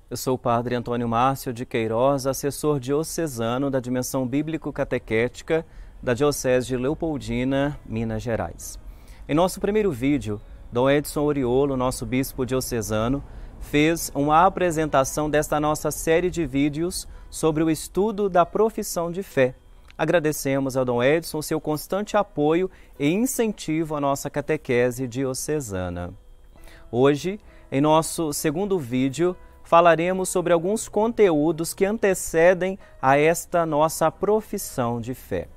Eu sou o Padre Antônio Márcio de Queiroz, assessor diocesano da Dimensão Bíblico-Catequética da Diocese de Leopoldina, Minas Gerais. Em nosso primeiro vídeo, Dom Edson Oriolo, nosso bispo diocesano, fez uma apresentação desta nossa série de vídeos sobre o estudo da profissão de fé. Agradecemos ao Dom Edson seu constante apoio e incentivo à nossa catequese diocesana. Hoje, em nosso segundo vídeo, falaremos sobre alguns conteúdos que antecedem a esta nossa profissão de fé.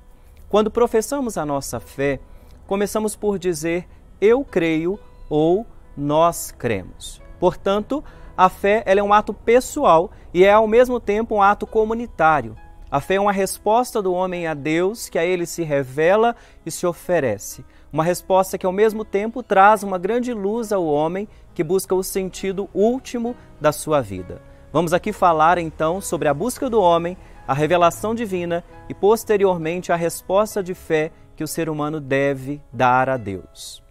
Quando professamos a nossa fé, começamos por dizer eu creio ou nós cremos. Portanto, a fé ela é um ato pessoal e é ao mesmo tempo um ato comunitário. A fé é uma resposta do homem a Deus que a ele se revela e se oferece. Uma resposta que ao mesmo tempo traz uma grande luz ao homem que busca o sentido último da sua vida. Vamos aqui falar então sobre a busca do homem, a revelação divina e posteriormente a resposta de fé que o ser humano deve dar a Deus.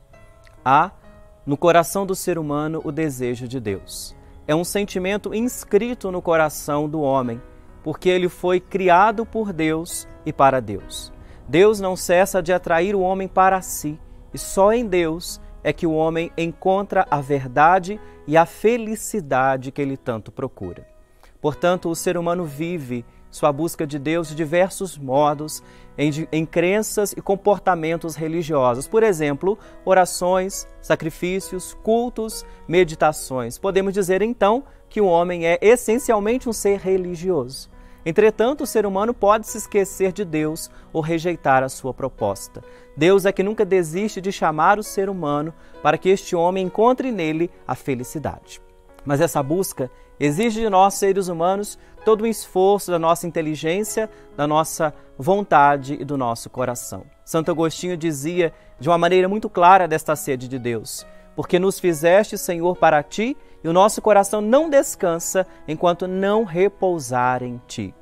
Há no coração do ser humano o desejo de Deus. É um sentimento inscrito no coração do homem, porque ele foi criado por Deus e para Deus. Deus não cessa de atrair o homem para si, e só em Deus é que o homem encontra a verdade e a felicidade que ele tanto procura. Portanto, o ser humano vive sua busca de Deus de diversos modos, em crenças e comportamentos religiosos. Por exemplo, orações, sacrifícios, cultos, meditações. Podemos dizer, então, que o homem é essencialmente um ser religioso. Entretanto, o ser humano pode se esquecer de Deus ou rejeitar a sua proposta. Deus é que nunca desiste de chamar o ser humano para que este homem encontre nele a felicidade. Mas essa busca exige de nós, seres humanos, todo o esforço da nossa inteligência, da nossa vontade e do nosso coração. Santo Agostinho dizia de uma maneira muito clara desta sede de Deus: porque nos fizeste, Senhor, para ti, e o nosso coração não descansa enquanto não repousar em ti.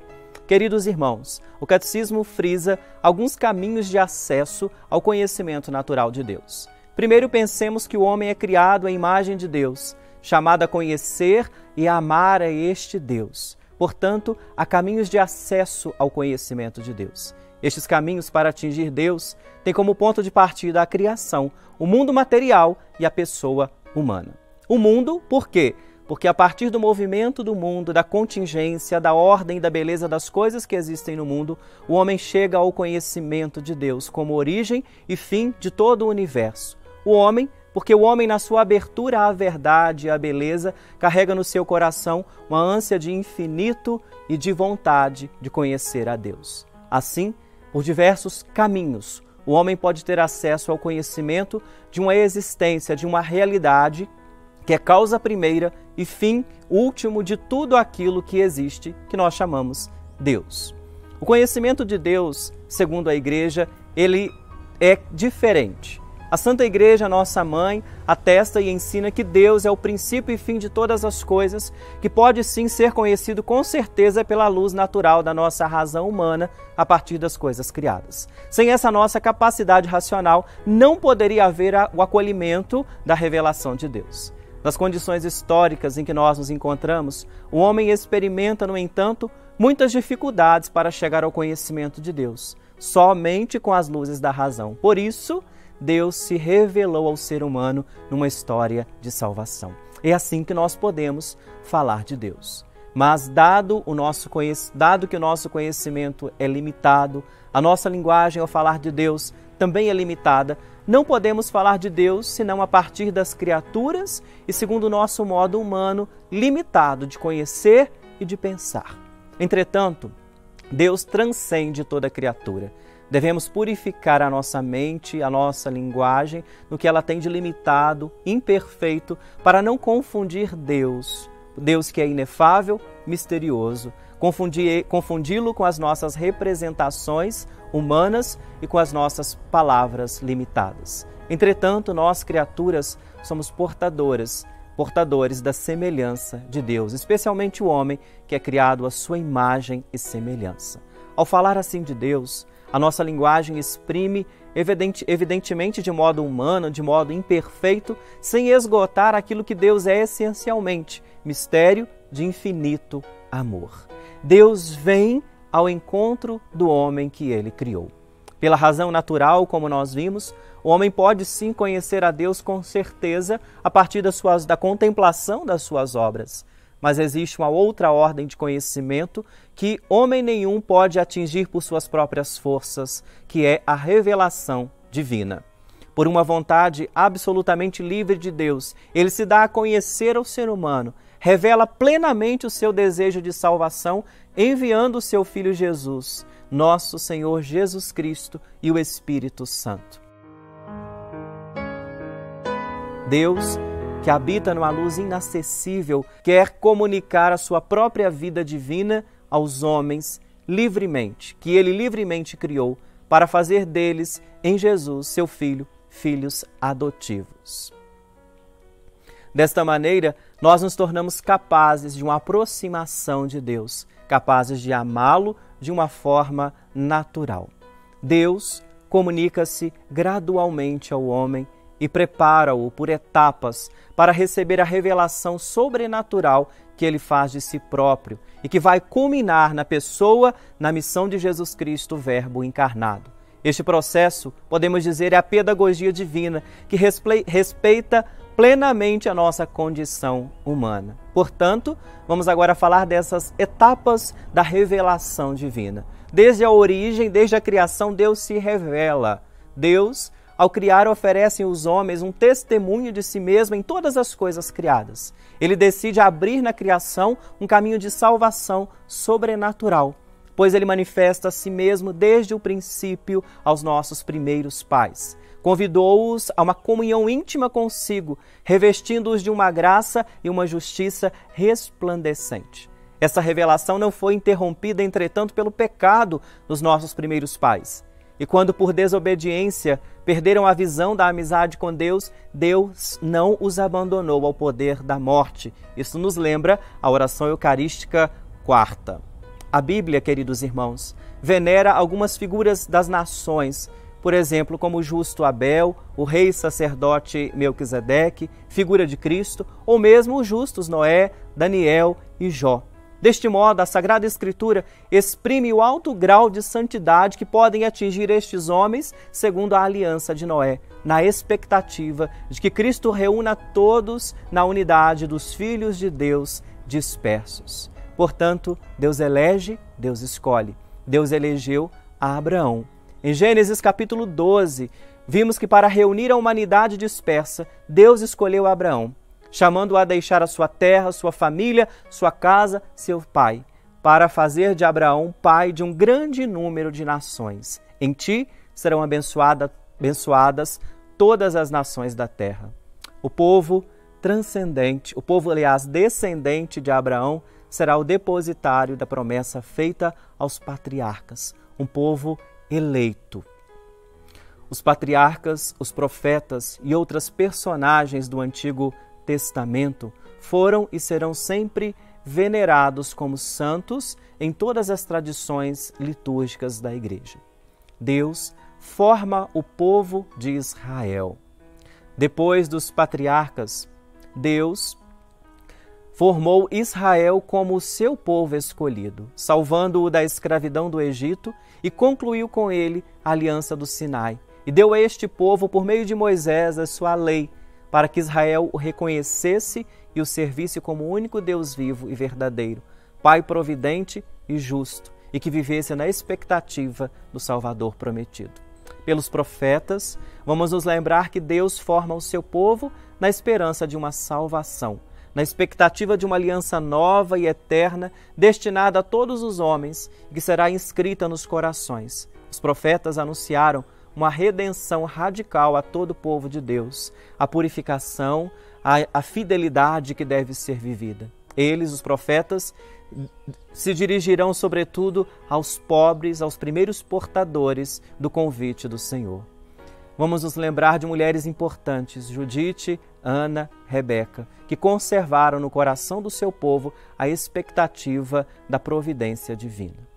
Queridos irmãos, o Catecismo frisa alguns caminhos de acesso ao conhecimento natural de Deus. Primeiro, pensemos que o homem é criado à imagem de Deus, chamado a conhecer e a amar a este Deus. Portanto, há caminhos de acesso ao conhecimento de Deus. Estes caminhos para atingir Deus têm como ponto de partida a criação, o mundo material e a pessoa humana. O mundo, por quê? Porque a partir do movimento do mundo, da contingência, da ordem e da beleza das coisas que existem no mundo, o homem chega ao conhecimento de Deus como origem e fim de todo o universo. O homem, porque o homem, na sua abertura à verdade e à beleza, carrega no seu coração uma ânsia de infinito e de vontade de conhecer a Deus. Assim, por diversos caminhos, o homem pode ter acesso ao conhecimento de uma existência, de uma realidade que é causa primeira e fim último de tudo aquilo que existe, que nós chamamos Deus. O conhecimento de Deus, segundo a Igreja, ele é diferente. A Santa Igreja, nossa mãe, atesta e ensina que Deus é o princípio e fim de todas as coisas, que pode sim ser conhecido com certeza pela luz natural da nossa razão humana a partir das coisas criadas. Sem essa nossa capacidade racional, não poderia haver o acolhimento da revelação de Deus. Nas condições históricas em que nós nos encontramos, o homem experimenta, no entanto, muitas dificuldades para chegar ao conhecimento de Deus, somente com as luzes da razão. Por isso, Deus se revelou ao ser humano numa história de salvação. É assim que nós podemos falar de Deus. Mas dado que o nosso conhecimento é limitado, a nossa linguagem ao falar de Deus também é limitada, não podemos falar de Deus senão a partir das criaturas e segundo o nosso modo humano limitado de conhecer e de pensar. Entretanto, Deus transcende toda criatura. Devemos purificar a nossa mente, a nossa linguagem, no que ela tem de limitado, imperfeito, para não confundir Deus, Deus que é inefável, misterioso, confundi-lo com as nossas representações humanas e com as nossas palavras limitadas. Entretanto, nós, criaturas, somos portadores da semelhança de Deus, especialmente o homem que é criado à sua imagem e semelhança. Ao falar assim de Deus, a nossa linguagem exprime, evidentemente de modo humano, de modo imperfeito, sem esgotar aquilo que Deus é essencialmente, mistério de infinito amor. Deus vem ao encontro do homem que Ele criou. Pela razão natural, como nós vimos, o homem pode sim conhecer a Deus com certeza a partir da contemplação das suas obras. Mas existe uma outra ordem de conhecimento que homem nenhum pode atingir por suas próprias forças, que é a revelação divina. Por uma vontade absolutamente livre de Deus, Ele se dá a conhecer ao ser humano, revela plenamente o seu desejo de salvação, enviando o seu Filho Jesus, nosso Senhor Jesus Cristo e o Espírito Santo. Deus, que habita numa luz inacessível, quer comunicar a sua própria vida divina aos homens livremente, que Ele livremente criou, para fazer deles, em Jesus, seu Filho, filhos adotivos. Desta maneira, nós nos tornamos capazes de uma aproximação de Deus, capazes de amá-lo de uma forma natural. Deus comunica-se gradualmente ao homem e prepara-o por etapas para receber a revelação sobrenatural que Ele faz de si próprio e que vai culminar na pessoa, na missão de Jesus Cristo, o Verbo encarnado. Este processo, podemos dizer, é a pedagogia divina que respeita plenamente a nossa condição humana. Portanto, vamos agora falar dessas etapas da revelação divina. Desde a origem, desde a criação, Deus se revela. Deus, ao criar, oferece aos homens um testemunho de si mesmo em todas as coisas criadas. Ele decide abrir na criação um caminho de salvação sobrenatural, pois Ele manifesta a si mesmo desde o princípio aos nossos primeiros pais. Convidou-os a uma comunhão íntima consigo, revestindo-os de uma graça e uma justiça resplandecente. Essa revelação não foi interrompida, entretanto, pelo pecado dos nossos primeiros pais. E quando, por desobediência, perderam a visão da amizade com Deus, Deus não os abandonou ao poder da morte. Isso nos lembra a oração eucarística quarta. A Bíblia, queridos irmãos, venera algumas figuras das nações, por exemplo, como o justo Abel, o rei sacerdote Melquisedeque, figura de Cristo, ou mesmo os justos Noé, Daniel e Jó. Deste modo, a Sagrada Escritura exprime o alto grau de santidade que podem atingir estes homens segundo a aliança de Noé, na expectativa de que Cristo reúna todos na unidade dos filhos de Deus dispersos. Portanto, Deus elege, Deus escolhe. Deus elegeu a Abraão. Em Gênesis capítulo 12, vimos que para reunir a humanidade dispersa, Deus escolheu Abraão, chamando-o a deixar a sua terra, sua família, sua casa, seu pai, para fazer de Abraão pai de um grande número de nações. Em ti serão abençoadas todas as nações da terra. O povo transcendente, o povo, aliás, descendente de Abraão, será o depositário da promessa feita aos patriarcas, um povo eleito. Os patriarcas, os profetas e outras personagens do Antigo Testamento foram e serão sempre venerados como santos em todas as tradições litúrgicas da Igreja. Deus forma o povo de Israel. Depois dos patriarcas, Deus formou Israel como o seu povo escolhido, salvando-o da escravidão do Egito e concluiu com ele a aliança do Sinai. E deu a este povo, por meio de Moisés, a sua lei, para que Israel o reconhecesse e o servisse como o único Deus vivo e verdadeiro, Pai providente e justo, e que vivesse na expectativa do Salvador prometido. pelos profetas, vamos nos lembrar que Deus forma o seu povo na esperança de uma salvação, na expectativa de uma aliança nova e eterna destinada a todos os homens e que será inscrita nos corações. Os profetas anunciaram uma redenção radical a todo o povo de Deus, a purificação, a fidelidade que deve ser vivida. Eles, os profetas, se dirigirão sobretudo aos pobres, aos primeiros portadores do convite do Senhor. Vamos nos lembrar de mulheres importantes, Judite, Ana, Rebeca, que conservaram no coração do seu povo a expectativa da providência divina.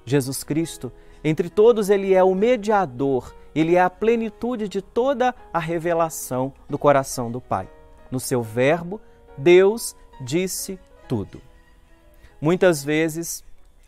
Jesus Cristo, entre todos, ele é o mediador, ele é a plenitude de toda a revelação do coração do Pai. No seu verbo, Deus disse tudo. Muitas vezes,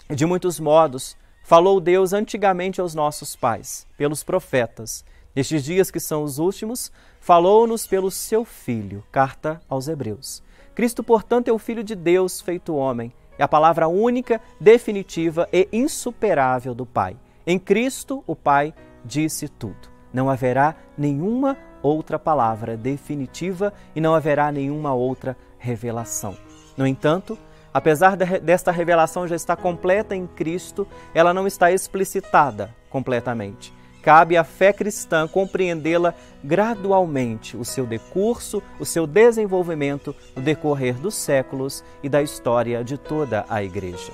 de muitos modos, falou Deus antigamente aos nossos pais, pelos profetas. Nestes dias que são os últimos, falou-nos pelo seu Filho. Carta aos Hebreus. Cristo, portanto, é o Filho de Deus feito homem. É a palavra única, definitiva e insuperável do Pai. Em Cristo, o Pai disse tudo. Não haverá nenhuma outra palavra definitiva e não haverá nenhuma outra revelação. No entanto, apesar desta revelação já estar completa em Cristo, ela não está explicitada completamente. Cabe à fé cristã compreendê-la gradualmente, o seu decurso, o seu desenvolvimento no decorrer dos séculos e da história de toda a Igreja.